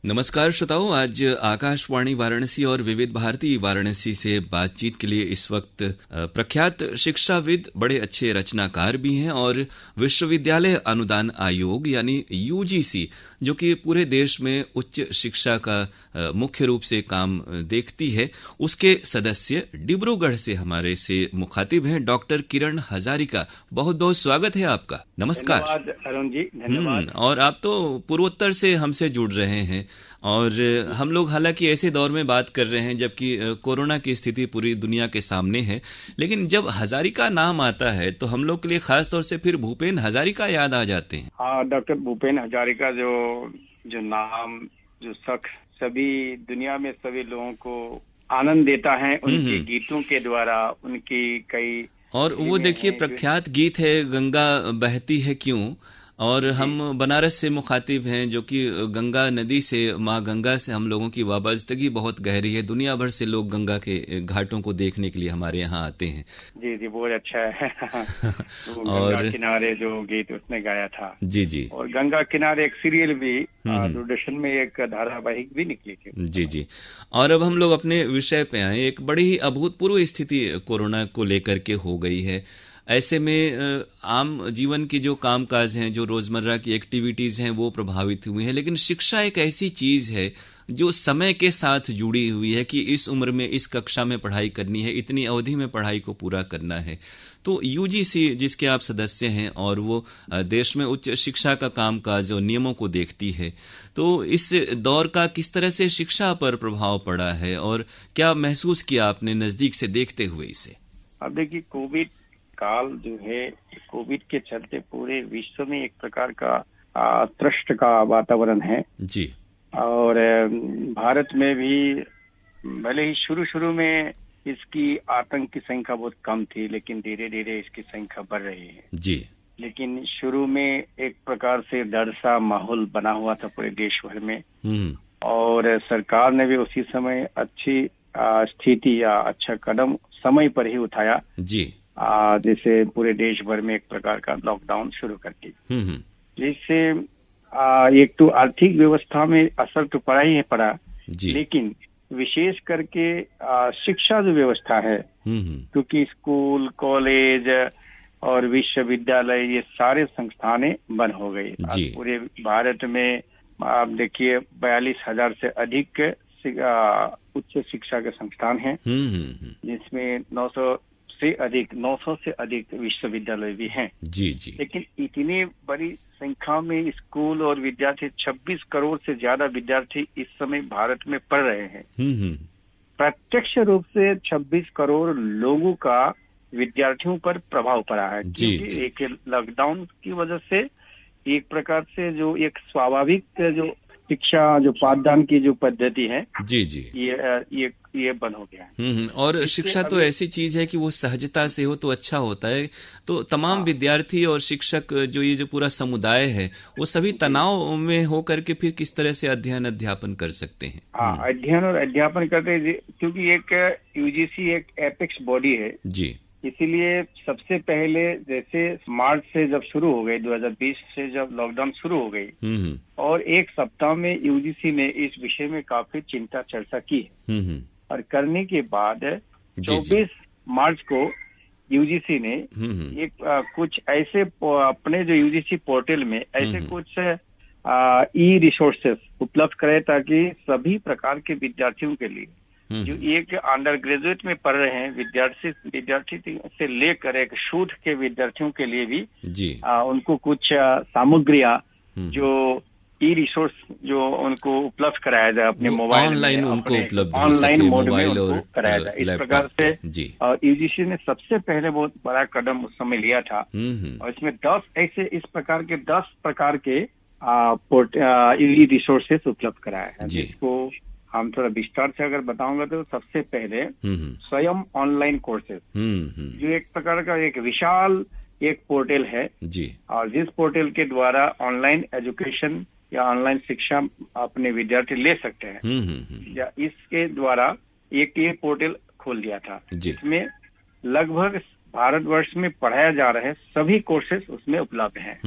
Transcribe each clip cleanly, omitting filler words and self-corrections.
नमस्कार श्रोताओं, आज आकाशवाणी वाराणसी और विविध भारती वाराणसी से बातचीत के लिए इस वक्त प्रख्यात शिक्षाविद, बड़े अच्छे रचनाकार भी हैं और विश्वविद्यालय अनुदान आयोग यानी यूजीसी, जो कि पूरे देश में उच्च शिक्षा का मुख्य रूप से काम देखती है, उसके सदस्य डिब्रूगढ़ से हमारे से मुखातिब हैं डॉक्टर किरण हजारिका। बहुत बहुत स्वागत है आपका। नमस्कार। धन्यवाद अरुण जी, धन्यवाद। और आप तो पूर्वोत्तर से हमसे जुड़ रहे हैं और हम लोग हालांकि ऐसे दौर में बात कर रहे हैं जबकि कोरोना की स्थिति पूरी दुनिया के सामने है, लेकिन जब हजारिका नाम आता है तो हम लोग के लिए खास तौर से फिर भूपेन हजारिका याद आ जाते हैं। हाँ, डॉक्टर भूपेन हजारिका जो नाम, जो शख्स सभी दुनिया में सभी लोगों को आनंद देता है उनके गीतों के द्वारा, उनकी कई और वो देखिए प्रख्यात गीत है गंगा बहती है क्यों, और हम बनारस से मुखातिब हैं जो कि गंगा नदी से, माँ गंगा से हम लोगों की वाबस्तगी बहुत गहरी है। दुनिया भर से लोग गंगा के घाटों को देखने के लिए हमारे यहाँ आते हैं। जी जी, बहुत अच्छा है। और गंगा किनारे जो गीत उसने गाया था। जी जी। और गंगा किनारे एक सीरियल भी दूरदर्शन में, एक धारावाहिक भी निकली थी। जी जी। और अब हम लोग अपने विषय पे आए। एक बड़ी ही अभूतपूर्व स्थिति कोरोना को लेकर के हो गई है। ऐसे में आम जीवन की जो कामकाज हैं, जो रोजमर्रा की एक्टिविटीज हैं, वो प्रभावित हुई हैं, लेकिन शिक्षा एक ऐसी चीज है जो समय के साथ जुड़ी हुई है कि इस उम्र में इस कक्षा में पढ़ाई करनी है, इतनी अवधि में पढ़ाई को पूरा करना है। तो यूजीसी जिसके आप सदस्य हैं और वो देश में उच्च शिक्षा का कामकाज और नियमों को देखती है, तो इस दौर का किस तरह से शिक्षा पर प्रभाव पड़ा है और क्या महसूस किया आपने नजदीक से देखते हुए इसे? अब देखिए, कोविड काल जो है, कोविड के चलते पूरे विश्व में एक प्रकार का त्रस्त का वातावरण है जी। और भारत में भी भले ही शुरू में इसकी आतंक की संख्या बहुत कम थी, लेकिन धीरे धीरे इसकी संख्या बढ़ रही है जी। लेकिन शुरू में एक प्रकार से डर सा माहौल बना हुआ था पूरे देश भर में, और सरकार ने भी उसी समय अच्छी स्थिति या अच्छा कदम समय पर ही उठाया जी। जैसे पूरे देश भर में एक प्रकार का लॉकडाउन शुरू कर दी, जिससे एक तो आर्थिक व्यवस्था में असर तो पड़ा ही है पड़ा, लेकिन विशेष करके शिक्षा जो व्यवस्था है, क्योंकि स्कूल, कॉलेज और विश्वविद्यालय ये सारे संस्थानें बंद हो गई। पूरे भारत में आप देखिए 42,000 से अधिक उच्च शिक्षा के संस्थान हैं, जिसमें 900 से अधिक विश्वविद्यालय भी हैं। जी जी। लेकिन इतनी बड़ी संख्या में स्कूल और विद्यार्थी, 26 करोड़ से ज्यादा विद्यार्थी इस समय भारत में पढ़ रहे हैं। प्रत्यक्ष रूप से 26 करोड़ लोगों का विद्यार्थियों पर प्रभाव पड़ा है, क्योंकि एक लॉकडाउन की वजह से एक प्रकार से जो एक स्वाभाविक जो शिक्षा, जो पाठदान की जो पद्धति है, जी जी, ये बंद हो गया। और शिक्षा तो ऐसी चीज है कि वो सहजता से हो तो अच्छा होता है। तो तमाम विद्यार्थी और शिक्षक, जो ये जो पूरा समुदाय है, वो सभी तनाव में हो करके फिर किस तरह से अध्ययन अध्यापन कर सकते हैं? हाँ, अध्ययन और अध्यापन करते हैं, क्योंकि एक यूजीसी एक एपेक्स बॉडी है जी। इसीलिए सबसे पहले जैसे मार्च से जब शुरू हो गई, 2020 से जब लॉकडाउन शुरू हो गई, और एक सप्ताह में यूजीसी ने इस विषय में काफी चिंता चर्चा की है, और करने के बाद 24 मार्च को यूजीसी ने एक कुछ ऐसे अपने जो यूजीसी पोर्टल में ऐसे कुछ ई रिसोर्सेस उपलब्ध करे, ताकि सभी प्रकार के विद्यार्थियों के लिए, जो एक अंडर ग्रेजुएट में पढ़ रहे हैं विद्यार्थी से लेकर एक शोध के विद्यार्थियों के लिए भी उनको कुछ सामग्रियां जो ई रिसोर्स जो उनको उपलब्ध कराया जाए अपने मोबाइल, ऑनलाइन उनको उपलब्ध, ऑनलाइन मोड में उनको कराया जाए। इस प्रकार से यूजीसी ने सबसे पहले बहुत बड़ा कदम उस समय लिया था, और इसमें 10 प्रकार के ई रिसोर्सेस उपलब्ध कराया है, जिसको हम थोड़ा विस्तार से अगर बताऊंगा तो सबसे पहले स्वयं ऑनलाइन कोर्सेज, जो एक प्रकार का एक विशाल एक पोर्टल है जी, और जिस पोर्टल के द्वारा ऑनलाइन एजुकेशन या ऑनलाइन शिक्षा अपने विद्यार्थी ले सकते हैं, या इसके द्वारा एक ये पोर्टल खोल दिया था, जिसमें लगभग भारतवर्ष में पढ़ाया जा रहे सभी कोर्सेज उसमें उपलब्ध हैं।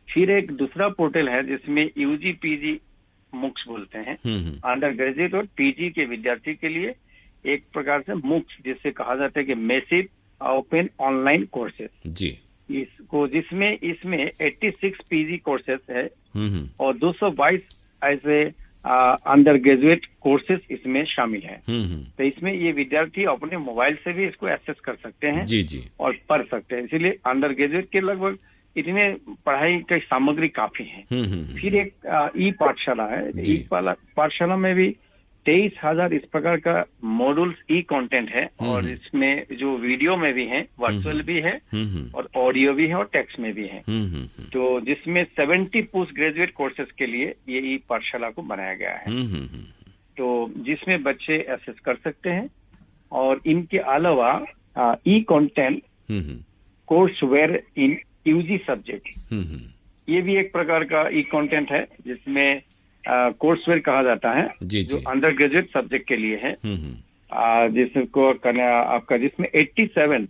फिर एक दूसरा पोर्टल है जिसमें यूजी पीजी मूक्स बोलते हैं। अंडर ग्रेजुएट और पीजी के विद्यार्थी के लिए एक प्रकार से मूक्स जिससे कहा जाता है कि मैसिव ओपन ऑनलाइन कोर्सेज जी, इसको जिसमें इसमें 86 पीजी कोर्सेज है और 222 ऐसे अंडर ग्रेजुएट कोर्सेज इसमें शामिल है। तो इसमें ये विद्यार्थी अपने मोबाइल से भी इसको एक्सेस कर सकते हैं जी जी और पढ़ सकते हैं। इसीलिए अंडर ग्रेजुएट के लगभग इतने पढ़ाई की सामग्री काफी है। फिर एक ई पाठशाला है। ई पाठशाला में भी 23,000 इस प्रकार का मॉड्यूल्स ई कंटेंट है और इसमें जो वीडियो में भी है, वर्चुअल भी है और ऑडियो भी है और टेक्स्ट में भी है। तो जिसमें 70 पोस्ट ग्रेजुएट कोर्सेज के लिए ये ई पाठशाला को बनाया गया है। तो जिसमें बच्चे एक्सेस कर सकते हैं और इनके अलावा e content courseware in UG subject, ये भी एक प्रकार का ई कंटेंट है जिसमें कोर्सवेयर कहा जाता है जो अंडर ग्रेजुएट सब्जेक्ट के लिए है। जिसको आपका जिसमें 87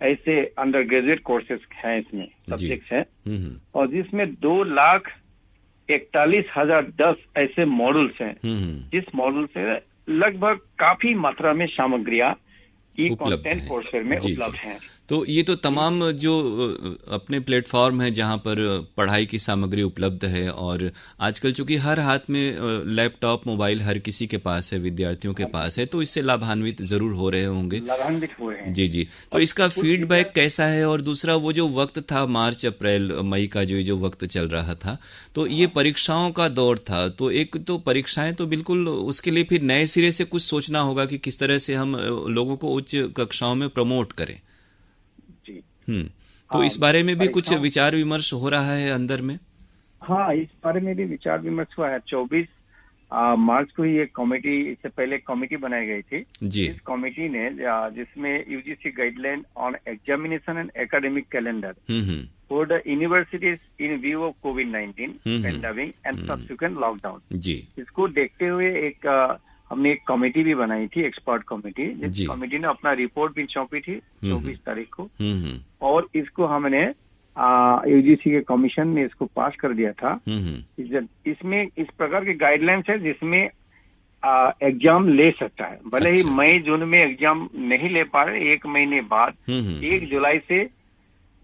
ऐसे अंडर ग्रेजुएट कोर्सेज हैं, इसमें सब्जेक्ट्स हैं और जिसमें 2,41,010 ऐसे मॉड्यूल्स हैं। जिस मॉड्यूल से लगभग काफी मात्रा में सामग्रियां ई कंटेंट कोर्सवेयर में उपलब्ध हैं। तो ये तो तमाम जो अपने प्लेटफॉर्म है जहां पर पढ़ाई की सामग्री उपलब्ध है और आजकल चूंकि हर हाथ में लैपटॉप मोबाइल हर किसी के पास है, विद्यार्थियों के पास है, तो इससे लाभान्वित जरूर हो रहे होंगे। लाभान्वित हो रहे हैं जी जी। तो इसका फीडबैक कैसा है? और दूसरा वो जो वक्त था मार्च अप्रैल मई का जो वक्त चल रहा था, तो ये परीक्षाओं का दौर था। तो एक तो परीक्षाएं तो बिल्कुल, उसके लिए फिर नए सिरे से कुछ सोचना होगा कि किस तरह से हम लोगों को उच्च कक्षाओं में प्रमोट करें। तो इस बारे में भी कुछ विचार विमर्श हो रहा है अंदर में? हाँ, इस बारे में भी विचार विमर्श हुआ है। 24 मार्च को ही एक कमेटी, इससे पहले एक कमेटी बनाई गई थी जी। इस कमेटी ने जिसमें UGC guideline on examination and academic calendar for the universities in view of कोविड-19 पेंडेमिक एंड सब्सिक्वेंट लॉकडाउन जी, इसको देखते हुए हमने एक कमेटी भी बनाई थी, एक्सपर्ट कमेटी, जिस कमेटी ने अपना रिपोर्ट भी सौंपी थी 24 तारीख को और इसको हमने यूजीसी के कमीशन ने इसको पास कर दिया था। इसमें इस प्रकार के गाइडलाइंस है जिसमें एग्जाम ले सकता है, भले ही मई जून में एग्जाम नहीं ले पा रहे, 1 महीने बाद 1 जुलाई से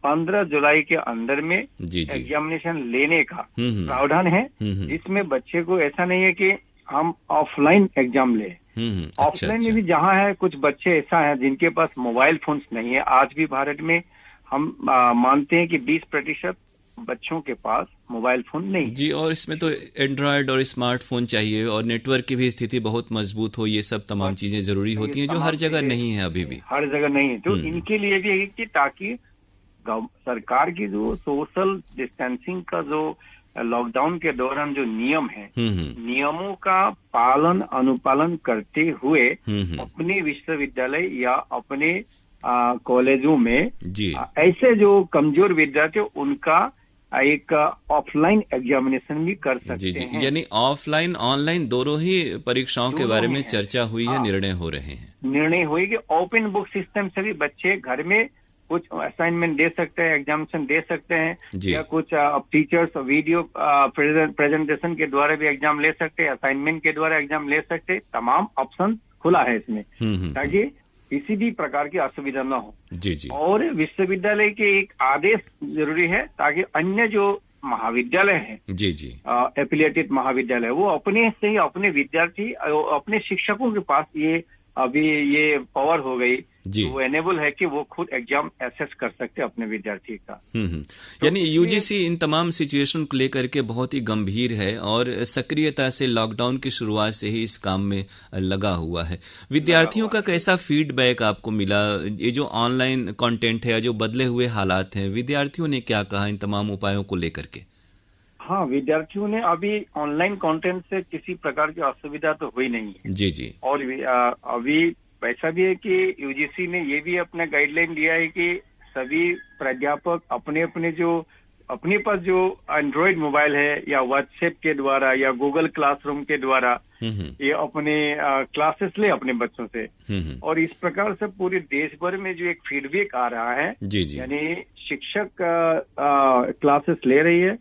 15 जुलाई के अंदर में एग्जामिनेशन लेने का प्रावधान है। जिसमें बच्चे को ऐसा नहीं है कि हम ऑफलाइन एग्जाम ले। ऑफलाइन में भी जहाँ है, कुछ बच्चे ऐसा है जिनके पास मोबाइल फोन्स नहीं है। आज भी भारत में हम मानते हैं कि 20% बच्चों के पास मोबाइल फोन नहीं जी, और इसमें तो एंड्रॉयड और स्मार्टफोन चाहिए और नेटवर्क की भी स्थिति बहुत मजबूत हो। ये सब तमाम चीजें जरूरी होती हैं जो हर जगह नहीं है, अभी भी हर जगह नहीं है। तो इनके लिए भी है कि ताकि सरकार की जो सोशल डिस्टेंसिंग का जो लॉकडाउन के दौरान जो नियम है, नियमों का पालन अनुपालन करते हुए अपने विश्वविद्यालय या अपने कॉलेजों में ऐसे जो कमजोर विद्यार्थी उनका एक ऑफलाइन एग्जामिनेशन भी कर सकते हैं। यानी ऑफलाइन ऑनलाइन दोनों ही परीक्षाओं के बारे में चर्चा हुई है, निर्णय हो रहे हैं। निर्णय हुई कि ओपन बुक सिस्टम से भी बच्चे घर में कुछ असाइनमेंट दे सकते हैं, एग्जामिनेशन दे सकते हैं, या कुछ टीचर्स वीडियो प्रेजेंटेशन के द्वारा भी एग्जाम ले सकते हैं, असाइनमेंट के द्वारा एग्जाम ले सकते हैं। तमाम ऑप्शन खुला है इसमें ताकि किसी भी प्रकार की असुविधा न हो। जी जी। और विश्वविद्यालय के एक आदेश जरूरी है ताकि अन्य जो महाविद्यालय है जी जी एफिलिएटेड महाविद्यालय, वो अपने से ही अपने विद्यार्थी अपने शिक्षकों के पास ये अभी ये पावर हो गई जी, वो एनेबल है कि वो खुद एग्जाम एसेस कर सकते अपने विद्यार्थी का। तो यानी यूजीसी इन तमाम सिचुएशन को लेकर के बहुत ही गंभीर है और सक्रियता से लॉकडाउन की शुरुआत से ही इस काम में लगा हुआ है। विद्यार्थियों का कैसा फीडबैक आपको मिला? ये जो ऑनलाइन कंटेंट है, जो बदले हुए हालात हैं, विद्यार्थियों ने क्या कहा इन तमाम उपायों को लेकर के? हाँ, विद्यार्थियों ने अभी ऑनलाइन कंटेंट से किसी प्रकार की असुविधा तो हुई नहीं है। जी जी। और अभी ऐसा भी है कि यूजीसी ने ये भी अपना गाइडलाइन दिया है कि सभी प्राध्यापक अपने पास जो एंड्रॉयड मोबाइल है या व्हाट्सएप के द्वारा या गूगल क्लासरूम के द्वारा ये अपने क्लासेस ले अपने बच्चों से। और इस प्रकार से पूरे देश भर में जो एक फीडबैक आ रहा है, यानी शिक्षक क्लासेस ले रही है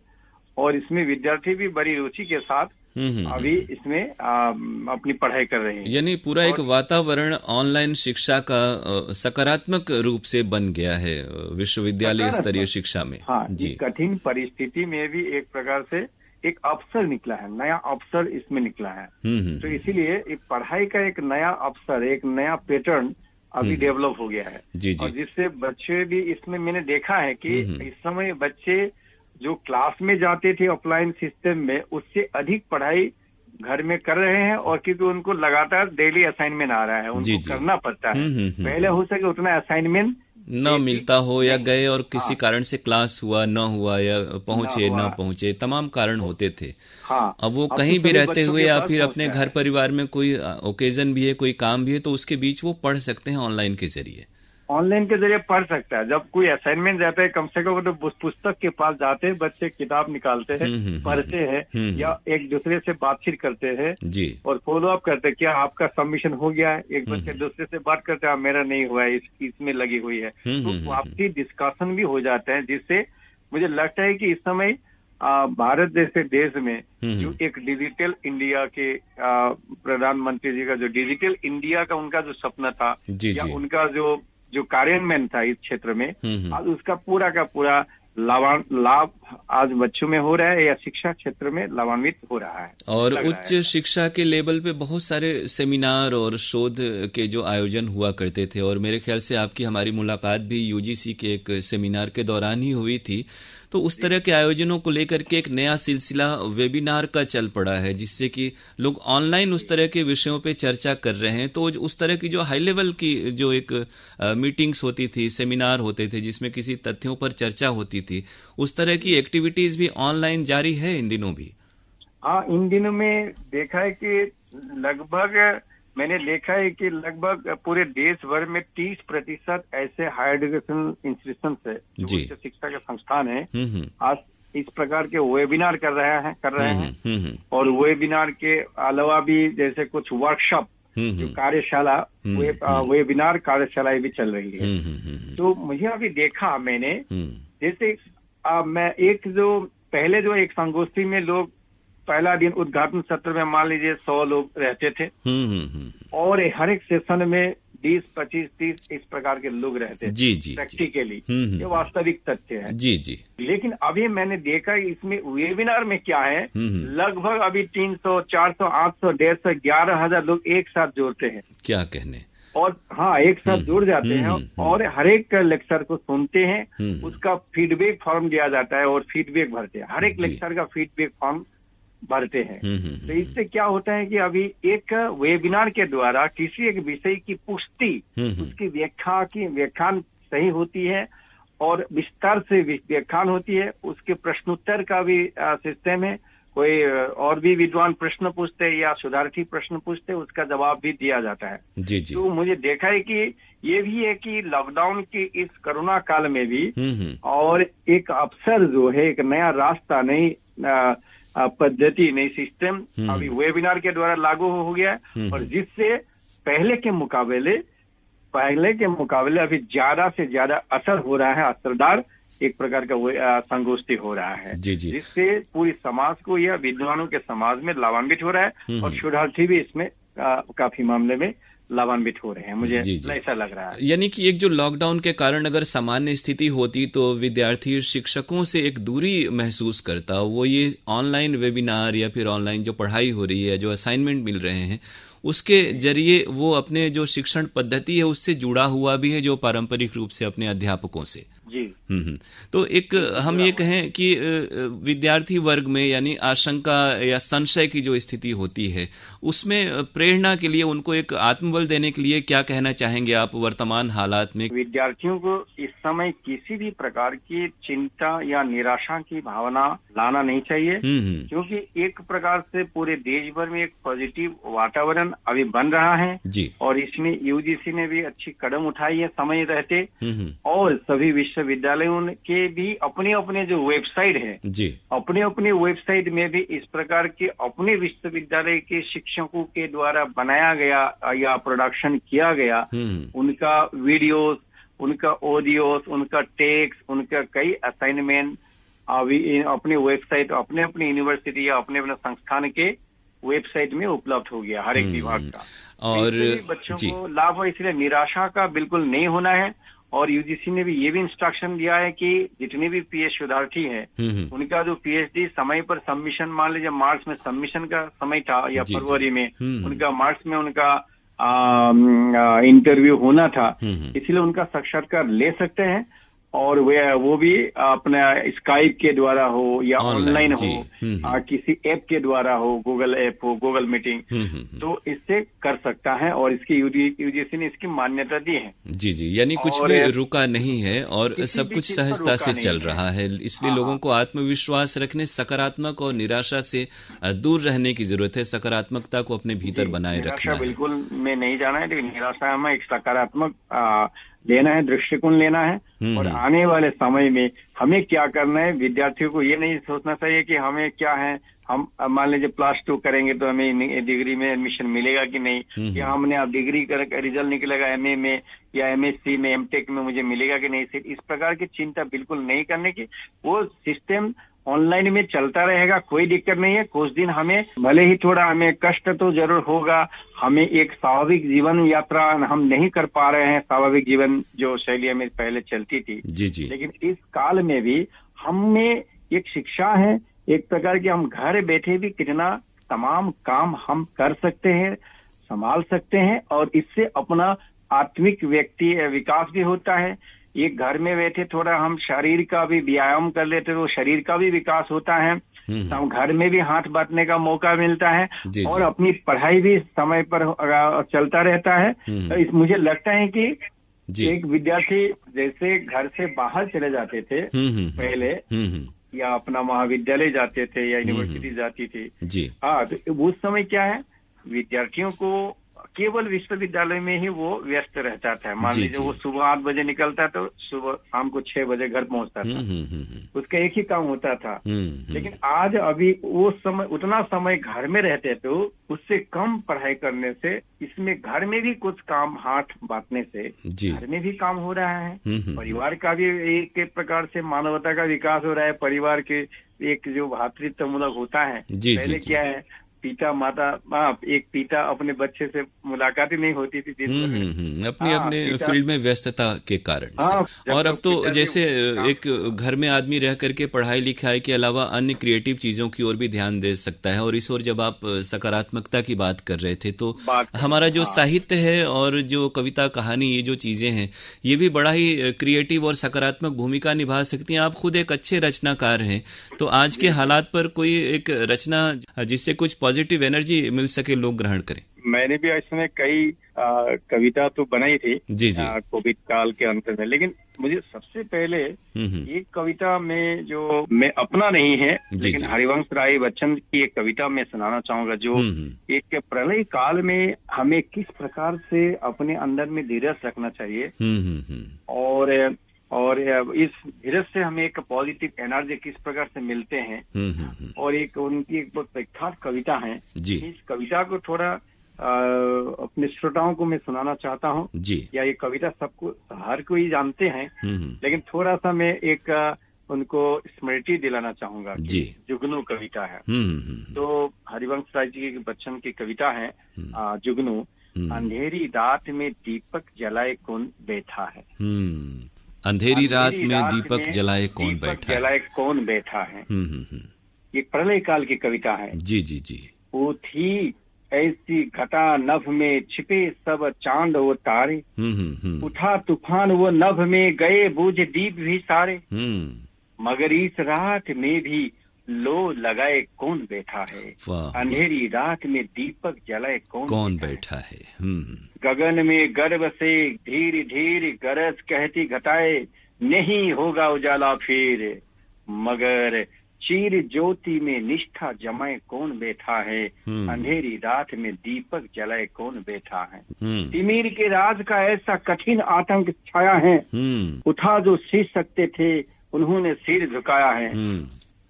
और इसमें विद्यार्थी भी बड़ी रुचि के साथ अभी इसमें अपनी पढ़ाई कर रहे हैं। यानी पूरा एक वातावरण ऑनलाइन शिक्षा का सकारात्मक रूप से बन गया है विश्वविद्यालय स्तरीय शिक्षा में। हाँ जी, कठिन परिस्थिति में भी एक प्रकार से एक अवसर निकला है, नया अवसर इसमें निकला है। तो इसीलिए एक पढ़ाई का एक नया अवसर, एक नया पैटर्न अभी डेवलप हो गया है। जी जी। और जिससे बच्चे भी इसमें मैंने देखा है कि इस समय बच्चे जो क्लास में जाते थे ऑफलाइन सिस्टम में, उससे अधिक पढ़ाई घर में कर रहे हैं। और क्योंकि उनको लगातार डेली असाइनमेंट आ रहा है, उनको करना पड़ता है। पहले हो सके उतना असाइनमेंट न मिलता हो, या गए और किसी कारण से क्लास हुआ न हुआ, या पहुंचे न पहुंचे, तमाम कारण होते थे। हाँ, अब वो कहीं भी रहते हुए या फिर अपने घर परिवार में कोई ओकेजन भी है, कोई काम भी है, तो उसके बीच वो पढ़ सकते हैं ऑनलाइन के जरिए। ऑनलाइन के जरिए पढ़ सकता है। जब कोई असाइनमेंट जाता है, कम से कम तो पुस्तक के पास जाते हैं बच्चे, किताब निकालते हैं, पढ़ते हैं, या एक दूसरे से बातचीत करते हैं जी, और फॉलो अप करते हैं, क्या आपका सबमिशन हो गया है। एक बच्चे दूसरे से बात करते हैं, मेरा नहीं हुआ है, इसमें लगी हुई है। तो आपसी डिस्कशन भी हो जाते हैं, जिससे मुझे लगता है कि इस समय भारत जैसे देश में जो एक डिजिटल इंडिया के प्रधानमंत्री जी का जो डिजिटल इंडिया का उनका जो सपना था, या उनका जो कार्यान्वयन था इस क्षेत्र में, आज उसका पूरा का पूरा लाभ आज बच्चों में हो रहा है, या शिक्षा क्षेत्र में लाभान्वित हो रहा है। और उच्च शिक्षा के लेवल पे बहुत सारे सेमिनार और शोध के जो आयोजन हुआ करते थे, और मेरे ख्याल से आपकी हमारी मुलाकात भी यूजीसी के एक सेमिनार के दौरान ही हुई थी। तो उस तरह के आयोजनों को लेकर के एक नया सिलसिला वेबिनार का चल पड़ा है, जिससे कि लोग ऑनलाइन उस तरह के विषयों पे चर्चा कर रहे हैं। तो उस तरह की जो हाई लेवल की जो एक मीटिंग्स होती थी, सेमिनार होते थे जिसमें किसी तथ्यों पर चर्चा होती थी, उस तरह की एक्टिविटीज भी ऑनलाइन जारी है इन दिनों भी। हाँ, इन दिनों में देखा है कि लगभग मैंने देखा है कि लगभग पूरे देश भर में 30% ऐसे हायर एजुकेशन इंस्टीट्यूशन है, उच्च शिक्षा के संस्थान है, आज इस प्रकार के वेबिनार कर रहे हैं। और वेबिनार के अलावा भी जैसे कुछ वर्कशॉप, जो कार्यशाला, वेबिनार कार्यशालाएं भी चल रही है। तो मुझे अभी देखा मैंने, जैसे मैं एक जो पहले जो एक संगोष्ठी में लोग पहला दिन उद्घाटन सत्र में मान लीजिए 100 लोग रहते थे, और हर एक सेशन में 20, 25, 30 इस प्रकार के लोग रहते थे। जी प्रैक्टिकली ये वास्तविक तथ्य है। जी। लेकिन अभी मैंने देखा इसमें वेबिनार में क्या है, लगभग अभी 300, 400, 800, 150, 11,000 लोग एक साथ जोड़ते हैं। क्या कहने। और हाँ, एक साथ जुड़ जाते हैं और हर एक लेक्चर को सुनते हैं, उसका फीडबैक फॉर्म दिया जाता है और फीडबैक भरते हैं। हर एक लेक्चर का फीडबैक फॉर्म भरते हैं। तो इससे क्या होता है कि अभी एक वेबिनार के द्वारा किसी एक विषय की पुष्टि, उसकी व्याख्यान सही होती है और विस्तार से व्याख्यान होती है। उसके प्रश्नोत्तर का भी सिस्टम है, कोई और भी विद्वान प्रश्न पूछते हैं या शोधार्थी प्रश्न पूछते हैं, उसका जवाब भी दिया जाता है। जी। तो मुझे देखा है कि ये भी है कि लॉकडाउन की इस कोरोना काल में भी और एक अवसर जो है, एक नया रास्ता, नई पद्धति, नई सिस्टम अभी वेबिनार के द्वारा लागू हो गया है। और जिससे पहले के मुकाबले अभी ज्यादा से ज्यादा असर हो रहा है, असरदार एक प्रकार का संगोष्ठी हो रहा है। जी। जिससे पूरी समाज को या विद्वानों के समाज में लाभान्वित हो रहा है, और शोधार्थी भी इसमें काफी मामले में लाभान्वित हो रहे हैं, मुझे ऐसा लग रहा है। यानी कि एक जो लॉकडाउन के कारण अगर सामान्य स्थिति होती तो विद्यार्थी शिक्षकों से एक दूरी महसूस करता, वो ये ऑनलाइन वेबिनार या फिर ऑनलाइन जो पढ़ाई हो रही है, जो असाइनमेंट मिल रहे हैं, उसके जरिए वो अपने जो शिक्षण पद्धति है उससे जुड़ा हुआ भी है, जो पारंपरिक रूप से अपने अध्यापकों से। जी। तो एक हम ये कहें कि विद्यार्थी वर्ग में यानी आशंका या संशय की जो स्थिति होती है, उसमें प्रेरणा के लिए, उनको एक आत्मबल देने के लिए क्या कहना चाहेंगे आप वर्तमान हालात में? विद्यार्थियों को इस समय किसी भी प्रकार की चिंता या निराशा की भावना लाना नहीं चाहिए, क्योंकि एक प्रकार से पूरे देश भर में एक पॉजिटिव वातावरण अभी बन रहा है जी। और इसमें यूजीसी ने भी अच्छी कदम उठाई है समय रहते, और सभी विश्वविद्यालयों के भी अपने अपने जो वेबसाइट है जी, अपने अपने वेबसाइट में भी इस प्रकार के अपने विश्वविद्यालय के शिक्षकों के द्वारा बनाया गया या प्रोडक्शन किया गया उनका वीडियोस, उनका ऑडियोस, उनका टेक्स्ट, उनका कई असाइनमेंट अभी अपने वेबसाइट, अपने अपने यूनिवर्सिटी या अपने अपने संस्थान के वेबसाइट में उपलब्ध हो गया हर एक विभाग का। और बच्चों को लाभ हो, इसलिए निराशा का बिल्कुल नहीं होना है। और यूजीसी ने भी ये भी इंस्ट्रक्शन दिया है कि जितने भी पीएच शोधार्थी हैं उनका जो पीएचडी समय पर सबमिशन, मान लीजिए मार्च में सबमिशन का समय था या फरवरी में, उनका मार्च में उनका इंटरव्यू होना था, इसलिए उनका साक्षात्कार ले सकते हैं। और वो भी अपना स्काइप के द्वारा हो या ऑनलाइन हो, किसी ऐप के द्वारा हो, गूगल ऐप हो, गूगल मीटिंग, तो इससे कर सकता है। और इसकी यूजीसी ने इसकी मान्यता दी है। जी जी, यानी कुछ भी रुका नहीं है और सब कुछ सहजता से चल रहा है। इसलिए लोगों को आत्मविश्वास रखने, सकारात्मक और निराशा से दूर रहने की जरूरत है। सकारात्मकता को अपने भीतर बनाए रखना है। बिल्कुल में नहीं जाना है, लेकिन निराशा हमें एक सकारात्मक लेना है, दृष्टिकोण लेना है। और आने वाले समय में हमें क्या करना है, विद्यार्थियों को ये नहीं सोचना चाहिए कि हमें क्या है, हम मान लीजिए +2 करेंगे तो हमें डिग्री में एडमिशन मिलेगा कि नहीं, या हमने अब डिग्री कर रिजल्ट निकलेगा एमए में या एमएससी में, एमटेक में मुझे मिलेगा कि नहीं। सिर्फ इस प्रकार की चिंता बिल्कुल नहीं करने की। वो सिस्टम ऑनलाइन में चलता रहेगा, कोई दिक्कत नहीं है। कुछ दिन हमें भले ही थोड़ा हमें कष्ट तो जरूर होगा, हमें एक स्वाभाविक जीवन यात्रा हम नहीं कर पा रहे हैं, स्वाभाविक जीवन जो शैली में पहले चलती थी। जी जी। लेकिन इस काल में भी हमें एक शिक्षा है, एक प्रकार की हम घर बैठे भी कितना तमाम काम हम कर सकते हैं, संभाल सकते हैं, और इससे अपना आत्मिक व्यक्ति विकास भी होता है। एक घर में बैठे थोड़ा हम शरीर का भी व्यायाम कर लेते तो शरीर का भी विकास होता है। हम घर में भी हाथ बांटने का मौका मिलता है और अपनी पढ़ाई भी समय पर चलता रहता है। तो मुझे लगता है कि एक विद्यार्थी जैसे घर से बाहर चले जाते थे पहले, या अपना महाविद्यालय जाते थे या यूनिवर्सिटी जाती थी, हाँ, तो उस समय क्या है, विद्यार्थियों को केवल विश्वविद्यालय में ही वो व्यस्त रहता था। मान लीजिए वो सुबह 8 बजे निकलता तो सुबह शाम को 6 बजे घर पहुंचता था। उसका एक ही काम होता था। लेकिन आज अभी वो समय, उतना समय घर में रहते तो उससे कम पढ़ाई करने से, इसमें घर में भी कुछ काम हाथ बांटने से घर में भी काम हो रहा है, परिवार का भी एक प्रकार से मानवता का विकास हो रहा है। परिवार के एक जो भातृत्वमूलक होता है, पहले क्या है, पिता माता, एक पिता अपने बच्चे से मुलाकात ही नहीं होती थी अपने अपने फील्ड में व्यस्तता के कारण से। और अब तो जैसे एक घर में आदमी रह करके पढ़ाई लिखाई के अलावा अन्य क्रिएटिव चीजों की ओर भी ध्यान दे सकता है। और इस ओर जब आप सकारात्मकता की बात कर रहे थे तो हमारा जो साहित्य है और जो कविता कहानी, ये जो चीजें हैं, ये भी बड़ा ही क्रिएटिव और सकारात्मक भूमिका निभा सकती हैं। आप खुद एक अच्छे रचनाकार हैं, तो आज के हालात पर कोई एक रचना जिससे कुछ पॉजिटिव एनर्जी मिल सके, लोग ग्रहण करें। मैंने भी इसमें कई कविता तो बनाई थी कोविड काल के अंत में, लेकिन मुझे सबसे पहले एक कविता में जो मैं अपना नहीं है, लेकिन हरिवंश राय बच्चन की एक कविता मैं सुनाना चाहूंगा, जो एक प्रलय काल में हमें किस प्रकार से अपने अंदर में धीरज रखना चाहिए और इस धीरज से हमें एक पॉजिटिव एनर्जी किस प्रकार से मिलते हैं। और एक उनकी एक बहुत प्रख्यात कविता है। इस कविता को थोड़ा अपने श्रोताओं को मैं सुनाना चाहता हूँ। या ये कविता सबको, हर कोई जानते हैं, लेकिन थोड़ा सा मैं एक उनको स्मृति दिलाना चाहूंगा। जुगनू कविता है। तो हरिवंश राय जी के बच्चन की कविता है जुगनू। अंधेरी रात में दीपक जलाए कौन बैठा है, अंधेरी रात में दीपक जलाए कौन बैठा है। ये प्रलय काल की कविता है। जी जी जी। वो थी ऐसी घटा नभ में छिपे सब चांद वो तारे, उठा तूफान वो नभ में गए बूझ दीप भी सारे, मगर इस रात में भी लो लगाए कौन बैठा है, अंधेरी रात में दीपक जलाए कौन बैठा है। गगन में गर्व से धीरे धीरे गरज कहती घटाए, नहीं होगा उजाला फिर, मगर चीर ज्योति में निष्ठा जमाए कौन बैठा है, अंधेरी रात में दीपक जलाए कौन बैठा है। तिमिर के राज का ऐसा कठिन आतंक छाया है, उठा जो सीख सकते थे उन्होंने सिर झुकाया है।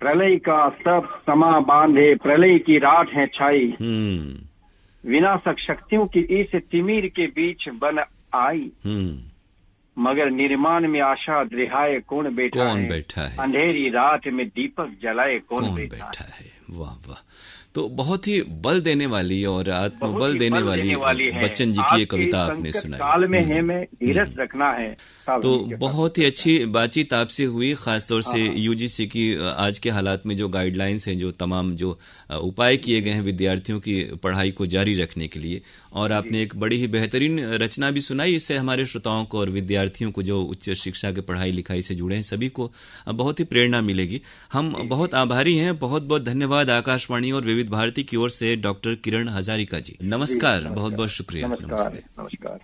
प्रलय का सब समा बांधे प्रलय की रात है छाई, विनाशक शक्तियों की इस तिमिर के बीच बन आई, मगर निर्माण में आशा रिहाए कौन बैठा है, अंधेरी रात में दीपक जलाए कौन बैठा है। वाह वाह। तो बहुत ही बल देने वाली और आत्मबल देने वाली बच्चन जी की ये कविता आपने सुनाई। काल में हमें धीरज रखना है। तो बहुत ही अच्छी बातचीत आपसे हुई, खासतौर से यूजीसी की आज के हालात में जो गाइडलाइंस हैं, जो तमाम जो उपाय किए गए हैं विद्यार्थियों की पढ़ाई को जारी रखने के लिए, और आपने एक बड़ी ही बेहतरीन रचना भी सुनाई। इससे हमारे श्रोताओं को और विद्यार्थियों को जो उच्च शिक्षा के पढ़ाई लिखाई से जुड़े हैं सभी को बहुत ही प्रेरणा मिलेगी। हम बहुत आभारी हैं। बहुत बहुत धन्यवाद आकाशवाणी और विविध भारती की ओर से डॉक्टर किरण हजारिका जी। नमस्कार, बहुत बहुत शुक्रिया। नमस्ते। नमस्कार।